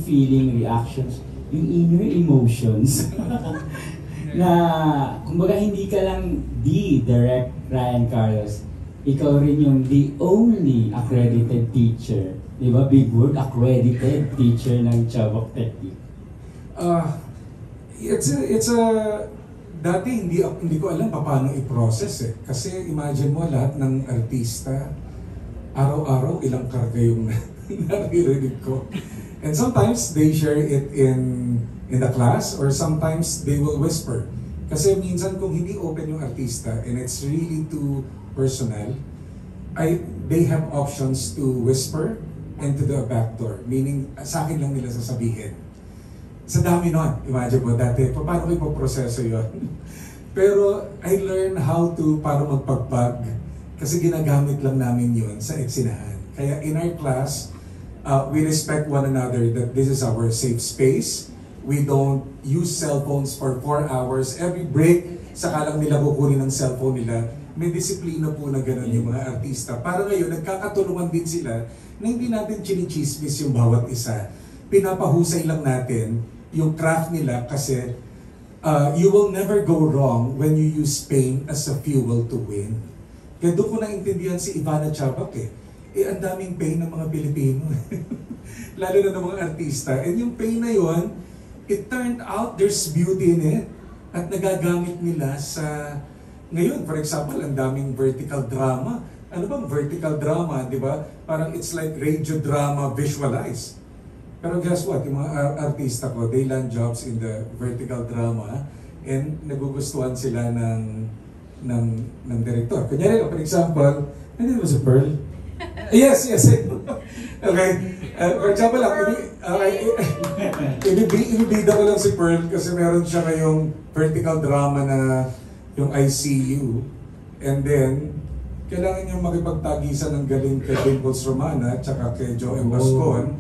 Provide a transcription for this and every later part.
feeling, reactions, yung inner emotions. Na, kumbaga hindi ka lang the direct Ryan Carlos, ikaw rin yung the only accredited teacher. Di ba? Big word, accredited teacher ng Chabak Technique. It's a dati hindi ko alam paano i-process eh. Kasi imagine mo lahat ng artista, araw-araw ilang karga yung naririnig ko. And sometimes they share it in the class, or sometimes they will whisper. Kasi minsan kung hindi open yung artista and it's really too personal, they have options to whisper and to the back door. Meaning, sa akin lang nila sasabihin. Sa dami nun, imagine mo dati, paano ko ipoproseso yun? Pero I learned how to paano magpagpag kasi ginagamit lang namin yun sa eksinahan. Kaya in our class, we respect one another that this is our safe space. We don't use cell phones for 4 hours. Every break, saka lang nila kukunin ng cellphone nila. May disiplina po na gano'n yung mga artista. Para ngayon, nagkakatulungan din sila na hindi natin chinichismis yung bawat isa. Pinapahusay lang natin yung craft nila kasi you will never go wrong when you use pain as a fuel to win. Kaya doon ko naintindihan si Ivana Chabak ang daming pain ng mga Pilipino. Lalo na ng mga artista. And yung pain na yon, it turned out there's beauty in it. At nagagamit nila sa... Ngayon, for example, ang daming vertical drama. Ano bang vertical drama, di ba? Parang it's like radio drama visualized. Pero guess what? Yung mga artista ko, they land jobs in the vertical drama and nagugustuhan sila ng director. Kunyari, for example, hindi ba si Pearl? Yes. Okay. For example, ibibida ko lang si Pearl kasi meron siya ngayong vertical drama na yung ICU. And then, kailangan niya makipagtagisan ng galing kay Dimples Romana at saka kay Joe Bascon.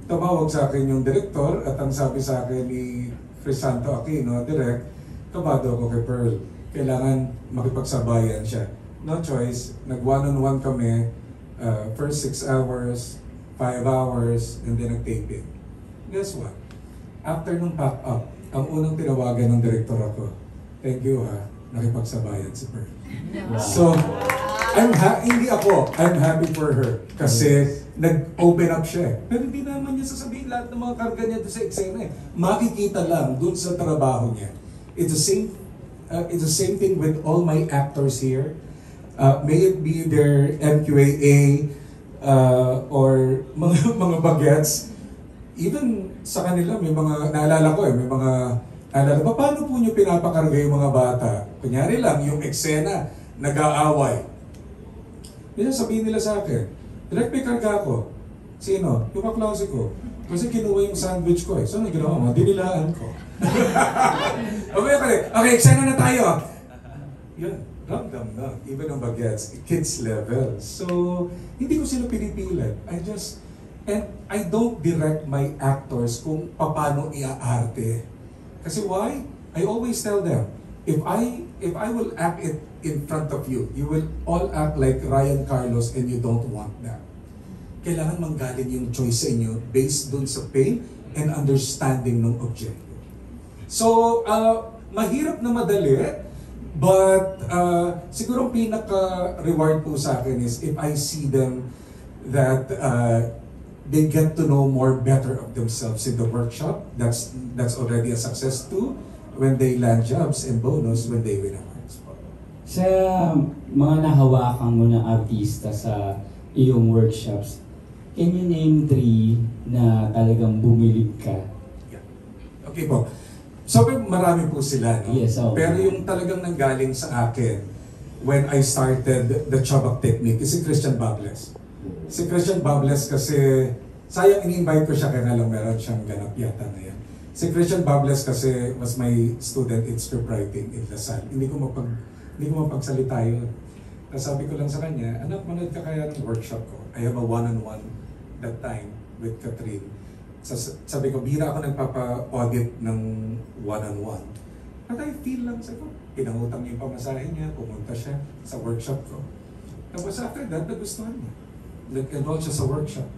Tumawag sa akin yung director at ang sabi sa akin ni Crisanto Aquino, direct, kabado ako kay Pearl. Kailangan makipagsabayan siya. No choice, nag-one-on-one kami, first 6 hours, 5 hours, and then nag-taping. Guess what? After nung pack-up, ang unang tinawagan ng director ako, thank you ha, nakipagsabayan si Pearl. Wow. So, I'm happy for her kasi nag-open up siya. Pero hindi naman niya sasabihin lahat ng mga karga niya doon sa eksena. Makikita lang doon sa trabaho niya. It's the same thing with all my actors here. May it be their MQAA or mga bagets. Even sa kanila, may mga, naalala ko may mga, paano po niyo pinapakarga yung mga bata? Kunyari lang, yung eksena, nag-aaway. Minsan sabihin nila sa akin, direct may karga ko. Sino? Yung kaklase ko. Kasi kinuha yung sandwich ko So, ano ginawa mo? Dinilaan ko. Okay, eksena na tayo. Yun, ramdam na. Even ang bagets, kids level. So, hindi ko sila pinipilit. And I don't direct my actors kung paano iaarte. Kasi why? I always tell them, if I will act it in front of you, you will all act like Ryan Carlos and you don't want that. Kailangan manggaling yung choice sa inyo based dun sa pain and understanding ng objective. So, mahirap na madali, but siguro pinaka-reward po sa akin is if I see them that they get to know more better of themselves in the workshop. That's already a success too. When they land jobs and bonus when they win awards. Sa mga nahawakan mo na artista sa iyong workshops, can you name 3 na talagang bumilib ka? Yeah. Okay po. So marami po sila, no? Yes, okay. Pero yung talagang nanggaling sa akin when I started the Chabak Technique is si Christian Bables. Si Christian Bables kasi, sayang ini-invite ko siya kaya nga lang meron siyang ganap yata na yan. Si Christian Bables kasi was my student in scriptwriting in Lasal. Hindi ko mapagsalita yun. Tapos sabi ko lang sa kanya, anak, manood ka kaya ng workshop ko. I have a one-on-one that time with Catherine. Sabi ko, bihira ako nagpapa-audit ng one-on-one. But I feel lang sa ko. Pinangutang niya yung pamasahe niya, pumunta siya sa workshop ko. Tapos after that, nagustuhan niya. Nag-enroll siya sa workshop.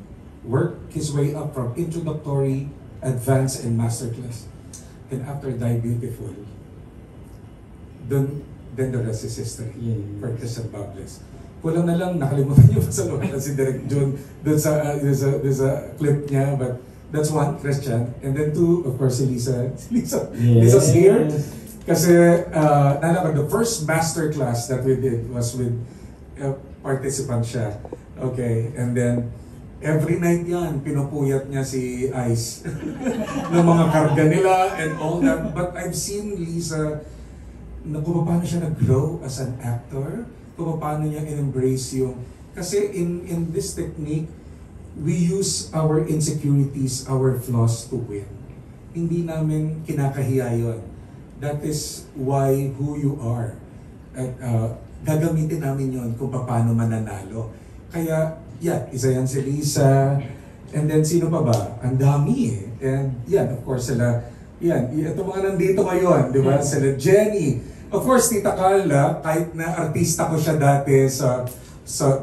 Work his way up from introductory advance and masterclass. And after Die Beautiful, then the rest is history. Yeah. For Christian Bables. Kulang na lang, nakalimutan niyo pasaluhan si Direk Jun doon sa, there's a clip niya, but that's one, Christian. And then two, of course, si Lisa. Lisa's here. Kasi, naalala ko, the first masterclass that we did was with participant siya. Okay, and then, every night yan, pinupuyat niya si Ice ng mga karga nila and all that. But I've seen Lisa na kung paano siya nag-grow as an actor, kung paano niya in-embrace yung... Kasi in this technique, we use our insecurities, our flaws to win. Hindi namin kinakahiya yun. That is why who you are. At gagamitin namin yun kung paano mananalo. Kaya, yeah, isa yan si Lisa. And then, sino pa ba? Ang dami eh. And yan, of course, sila, yan, ito mga nandito ngayon, di ba? Sila Jenny. Of course, Tita Carla, kahit na artista ko siya dati sa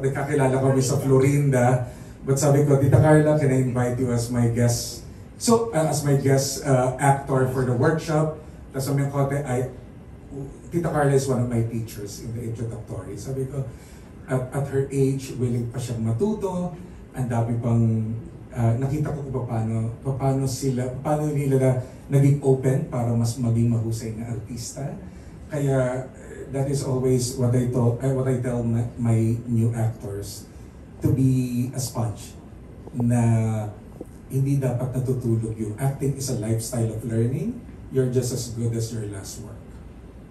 nakakilala kami sa Florinda. But sabi ko, Tita Carla, can I invite you as my guest? So, as my guest actor for the workshop. Tapos sabi ko, Tita Carla is one of my teachers in the introductory. Sabi ko, at her age, willing pa siyang matuto. Ang dami pang, nakita ko kung paano nila naging open para mas maging mahusay na artista. Kaya that is always what I tell my new actors, to be a sponge. Na hindi dapat natutulog yung acting is a lifestyle of learning. You're just as good as your last work.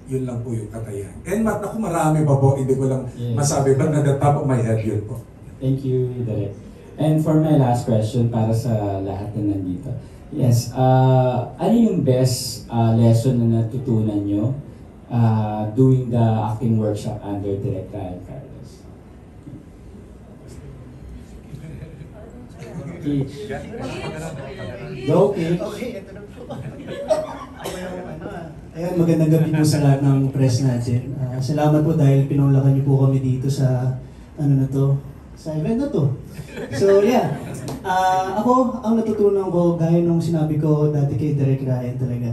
Yun lang po yung katayan. And ako marami pa po, hindi ko lang masabi, but at the top of my head yun po. Thank you, Direk. And for my last question, para sa lahat na nandito. Yes, ano yung best lesson na natutunan nyo doing the acting workshop under Direk Ryan Carlos? Go, Kate. Ayan, magandang gabi po sa lahat ng press natin. Salamat po dahil pinunlakan niyo po kami dito sa sa event na to. So yeah, ako, ang natutunan ko, gaya nung sinabi ko dati kay Direk Ryan talaga,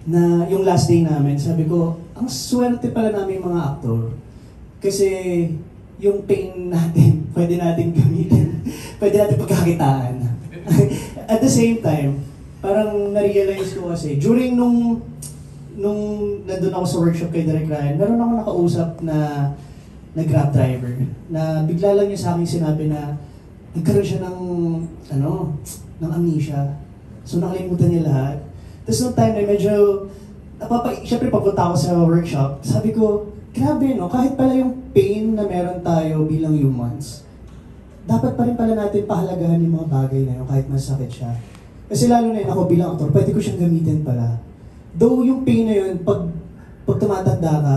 na yung last day namin, sabi ko, ang swerte pala namin mga aktor. Kasi yung pain natin, pwede natin gamitin, pwede natin pagkakitaan. At the same time, parang na-realize ko kasi, during nung nandun ako sa workshop kay Direk Ryan, meron ako nakausap na Grab driver, na bigla lang niya sa akin sinabi na nagkaroon siya ng amnesia. So nakalimutan niya lahat. Tapos nung time na medyo, syempre pagpunta ako sa workshop, sabi ko, grabe no, kahit pala yung pain na meron tayo bilang humans, dapat pa rin pala natin pahalagahan yung mga bagay na yun, kahit masakit siya. Kasi lalo na yun, ako bilang aktor, pwede ko siyang gamitin pala. Though yung pain na yun, pag tumatanda ka,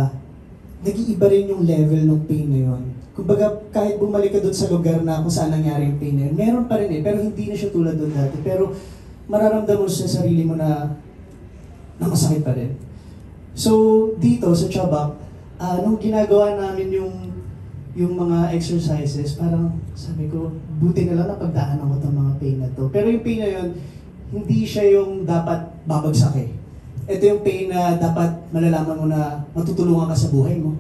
nag-iiba rin yung level ng pain na yun. Kumbaga, kahit bumalik ka doon sa lugar na kung saan nangyari yung pain na yun, meron pa rin pero hindi na siya tulad doon dati. Pero mararamdaman mo sa sarili mo na masakit pa rin. So, dito sa Chabak, nung ginagawa namin yung mga exercises, parang sabi ko, buti na lang napagdaanan ko itong mga pain na to. Pero yung pain na yun, hindi siya yung dapat babagsak eh. Ito yung pain na dapat malalaman mo na matutulungan ka sa buhay mo.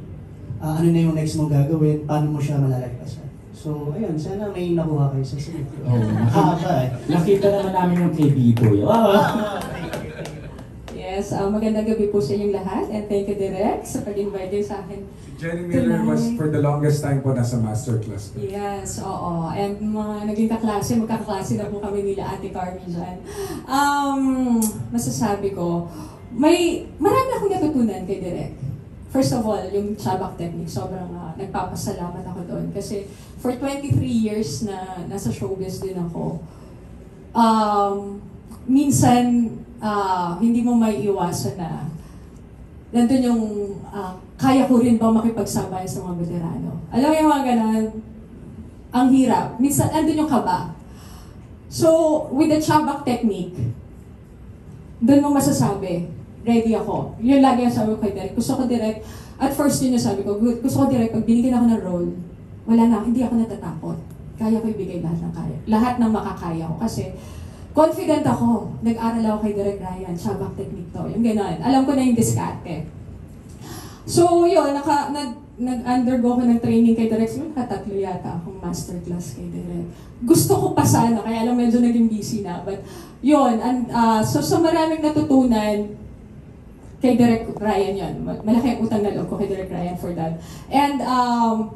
Ano na yung next mong gagawin, paano mo siya malalagpasan. So, ayun, sana may nakuha kayo sa sagot. Nakita naman namin yung kay Biboy. Yes, magandang gabi po sa inyong lahat and thank you Direk sa pag-invite sa akin. Jenny Miller was for the longest time po nasa masterclass. Yes, oo. And mga naging magkaklase na po kami nila Ate Carmen dyan. Masasabi ko, marami akong natutunan kay Direk. First of all, yung Chabak technique, sobrang nagpapasalamat ako doon. Kasi for 23 years na nasa showbiz din ako, minsan hindi mo may iwasan na nandun yung kaya ko rin ba makipagsabay sa mga veterano. Alam mo yung mga ganun, ang hirap. Minsan, andun yung kaba. So, with the Chabak technique, doon mo masasabi, ready ako. Yun lagi ang sabi ko kay Direk. Gusto ko Direk, at first yun yung sabi ko, gusto ko Direk, pag binigyan ako ng role, wala na, hindi ako natatakot. Kaya ko ibigay lahat ng kaya. Lahat ng makakaya ko. Kasi, confident ako. Nag-aral ako kay Direk Ryan, Chabak Technique to. Yung gano'n. Alam ko na yung diskarte. So, yun, nag-undergo ko ng training kay Direk. Siguro nakatatlo yata akong masterclass kay Direk. Gusto ko pa sana, kaya lang medyo naging busy na. But, yun, so maraming natutunan kay Direk Ryan yun. Malaki ang utang na loob ko kay Direk Ryan for that. And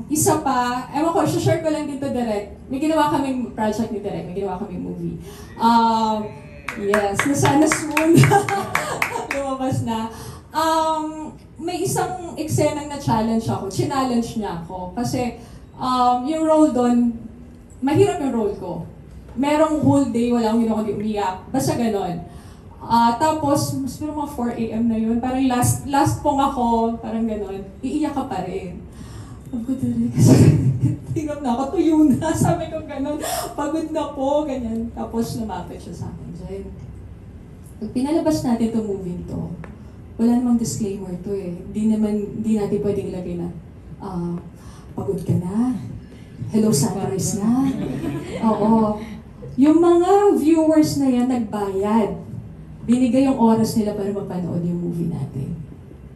isa pa, ewan ko, share ko lang dito Direk. May ginawa kaming project ni Direk, may ginawa kaming movie. Yes, nasana soon. Lumabas na. May isang eksenang na-challenge ako. Challenge niya ako. Kasi yung role doon, mahirap yung role ko. Merong whole day, wala akong ginawa, di umiyak. Basta ganon. Tapos, mas meron mga 4 a.m. na yun. Parang last pong ako, parang gano'n. Iiyak ka pa rin. Sabi ko, Direk, kasi tingnan na ako, tuyo na. Sabi ko gano'n, pagod na po, ganyan. Tapos, lumapit siya sa akin. Jen, pag pinalabas natin itong movie to, wala namang disclaimer to eh. Hindi natin pwedeng ilagay na, pagod ka na, hello sunrise na. Oo. Yung mga viewers na yan, nagbayad. Binigay yung oras nila para mapanood yung movie natin.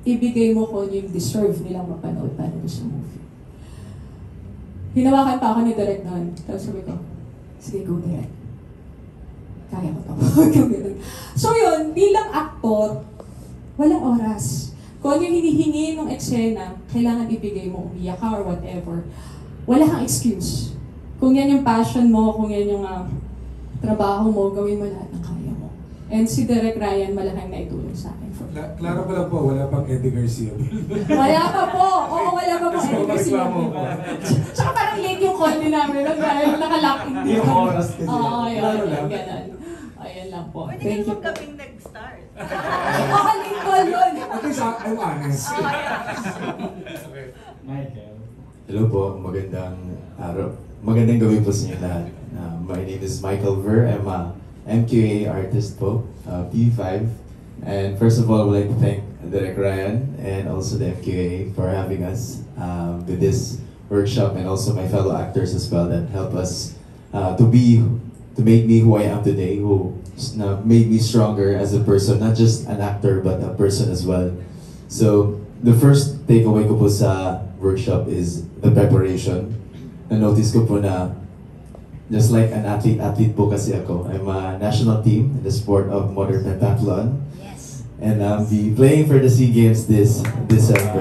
Ibigay mo kung yung deserve nilang mapanood para sa movie. Hinawakan pa ako ni Direk noon. Tapos sabi ko, sige, go Direk. Kaya ko to. So yun, bilang aktor, walang oras. Kung yung hinihingi ng eksena, kailangan ibigay mo, umiyak ka or whatever. Wala kang excuse. Kung yan yung passion mo, kung yan yung trabaho mo, gawin mo lahat ng kaya mo. And si Direk Ryan, malaking naitulong sa akin. Klaro pala po, wala pang Eddie Garcia. Wala pa po! Oo, wala pa po Kasi Eddie Garcia. Tsaka parang late yung call din namin. Nakalock in dito. Yung oras kasi. Oo, Klaro lang. Ganun. Ayan lang po. Pwede Thank ka you po. magkabing nag-start. Oo, late call yun. At least I'm honest. Michael. Hello po, magandang araw. Magandang gabi po sa inyo lahat. My name is Michael Ver. I'm a MQA artist po, P5. And first of all, I would like to thank Direk Ryan and also the MQA for having us with this workshop, and also my fellow actors as well that help us to make me who I am today, who made me stronger as a person, not just an actor but a person as well. So the first takeaway ko po sa workshop is the preparation. Na-notice ko po na just like an athlete po kasi ako. I'm a national team in the sport of modern pentathlon. Yes. And I'll be playing for the SEA Games this December.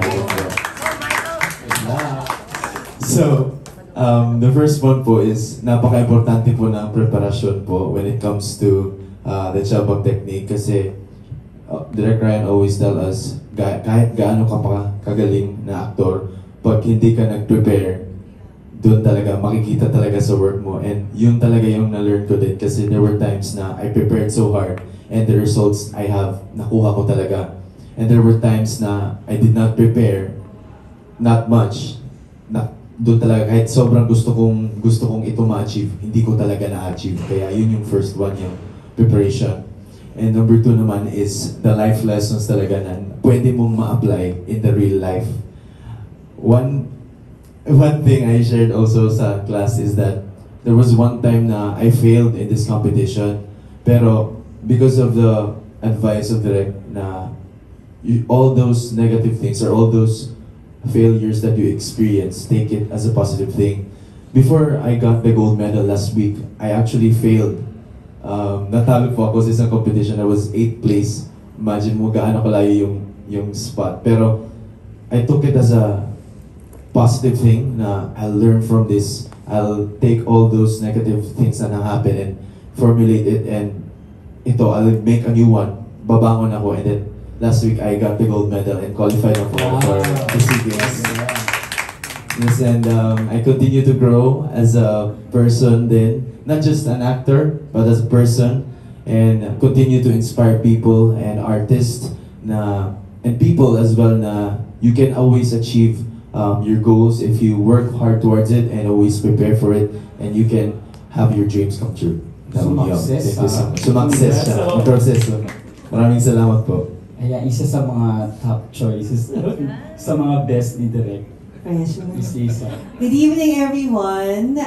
So, the first one po is napaka-importante po ng preparasyon po when it comes to the Chabak technique kasi Direk Ryan always tell us kahit gaano ka pa kagaling na aktor, pag hindi ka nag-prepare, doon talaga makikita talaga sa work mo. And yun talaga yung na-learn ko din kasi there were times na I prepared so hard and the results I have, nakuha ko talaga. And there were times na I did not prepare, not much. Doon talaga, kahit sobrang gusto kong ito ma-achieve, hindi ko talaga na-achieve. Kaya yun yung first one, yung preparation. And number 2 naman is the life lessons talaga na pwede mong ma-apply in the real life. One thing I shared also sa class is that there was one time na I failed in this competition, pero because of the advice of Direk na all those negative things or all those failures that you experience, take it as a positive thing. Before I got the gold medal last week, I actually failed. Natalo po ako sa isang competition. I was 8th place. Imagine mo gaano kalayo yung spot. Pero I took it as a positive thing na I'll learn from this. I'll take all those negative things na happen and formulate it, and I'll make a new one. Babangon ako, and then last week I got the gold medal and qualified for the SEA Games. Yes, and I continue to grow as a person then, not just an actor, but as a person, and continue to inspire people and artists and people as well na you can always achieve your goals if you work hard towards it and always prepare for it, and you can have your dreams come true. Sumakses, Sumakses siya. Ang proseso. Maraming salamat po. Ayan, isa sa mga top choices sa mga best ni Direk. Yes, Miss Lisa. Good evening, everyone.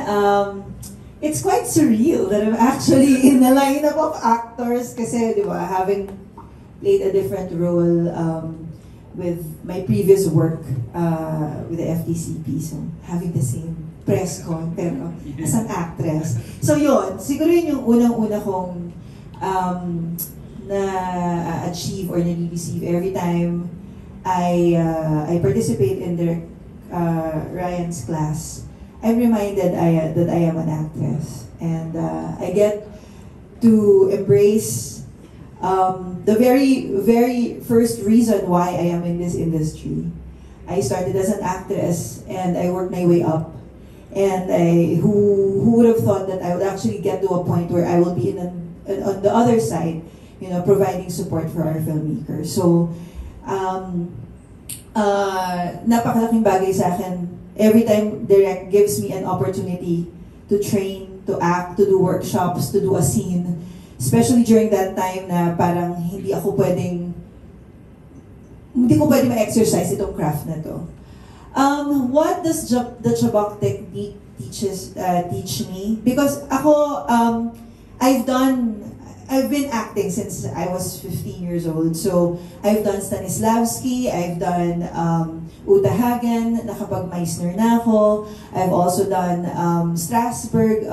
it's quite surreal that I'm actually in the lineup of actors kasi, di ba, having played a different role with my previous work with the FDCP, so having the same press con, pero as an actress. So yun, siguro yun yung unang-una kong na-achieve or na-receive every time I participate in Ryan's class. I'm reminded that I am an actress, and I get to embrace the very, very first reason why I am in this industry. I started as an actress, and I worked my way up. And who would have thought that I would actually get to a point where I will be on the other side, you know, providing support for our filmmakers. So, napakalaking bagay sa akin. Every time Direct gives me an opportunity to train, to act, to do workshops, to do a scene, especially during that time na parang hindi ko pwedeng ma-exercise itong craft na to. What does the Chabak technique teach me? Because ako, I've been acting since I was 15 years old. So, I've done Stanislavski, I've done Uta Hagen, nakapag-Meisner na ako. I've also done Strasberg,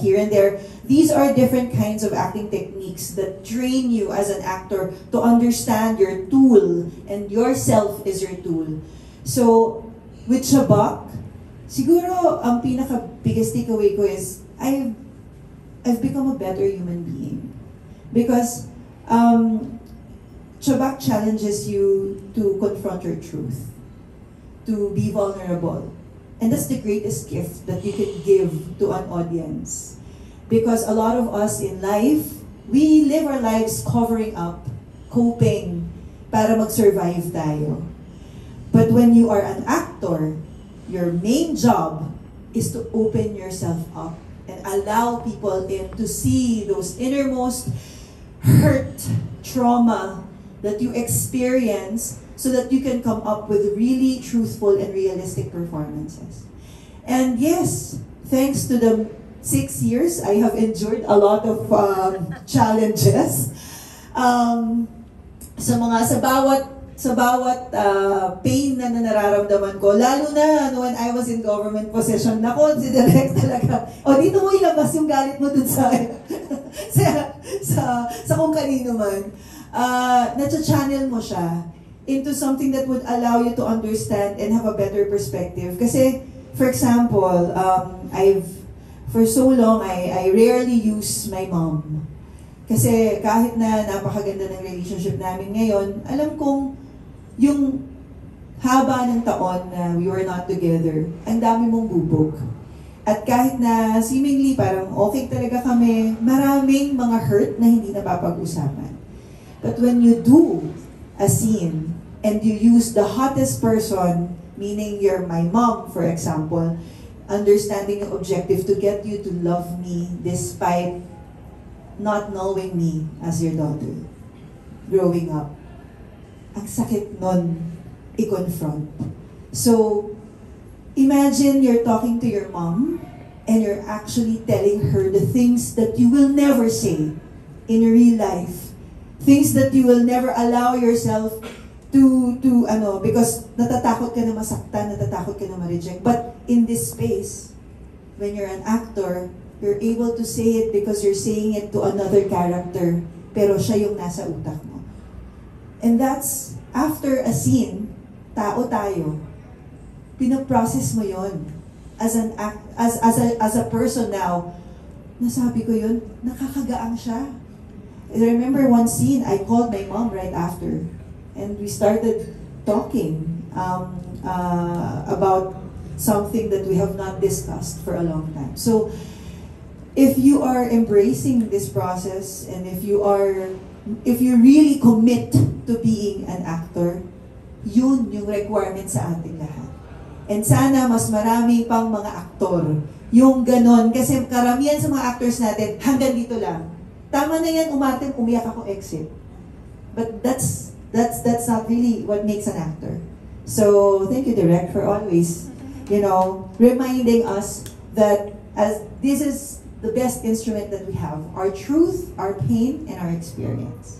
here and there. These are different kinds of acting techniques that train you as an actor to understand your tool, and yourself is your tool. So, with Chabak, siguro ang pinaka-biggest takeaway ko is, I've become a better human being. Because Chabak challenges you to confront your truth, to be vulnerable. And that's the greatest gift that you can give to an audience. Because a lot of us in life, we live our lives covering up, coping, para mag-survive tayo. But when you are an actor, your main job is to open yourself up and allow people in to see those innermost hurt, trauma that you experience so that you can come up with really truthful and realistic performances. And yes, thanks to the 6 years, I have endured a lot of challenges. Sa bawat pain na nararamdaman ko, lalo na when I was in government position, nako, si Direk talaga, dito mo ilabas yung galit mo dun sa kung kanino man. Nacha-channel mo siya into something that would allow you to understand and have a better perspective. Kasi, for example, for so long, I rarely use my mom. Kasi kahit na napakaganda ng relationship namin ngayon, alam kong yung haba ng taon na we were not together, ang dami mong bubog. At kahit na seemingly parang okay talaga kami, maraming mga hurt na hindi napapag-usapan. But when you do a scene and you use the hottest person, meaning you're my mom, for example, understanding yung objective to get you to love me despite not knowing me as your daughter growing up. Ang sakit nun i-confront. So, imagine you're talking to your mom and you're actually telling her the things that you will never say in real life. Things that you will never allow yourself to because natatakot ka na masaktan, natatakot ka na ma-reject. But in this space, when you're an actor, you're able to say it because you're saying it to another character, pero siya yung nasa utak mo. And that's, after a scene, tao tayo, pinaprocess mo yon as a person now. Nasabi ko yun, nakakagaang siya. I remember one scene, I called my mom right after, and we started talking about something that we have not discussed for a long time. So, if you are embracing this process, and if you really commit to being an actor, yun yung requirement sa ating lahat. And sana mas marami pang mga aktor yung ganon. Kasi karamihan sa mga actors natin, hanggang dito lang. Tama na yan, umatin, umiyak ako, exit. But that's not really what makes an actor. So, thank you, Direk, for always, reminding us that as this is the best instrument that we have, our truth, our pain, and our experience.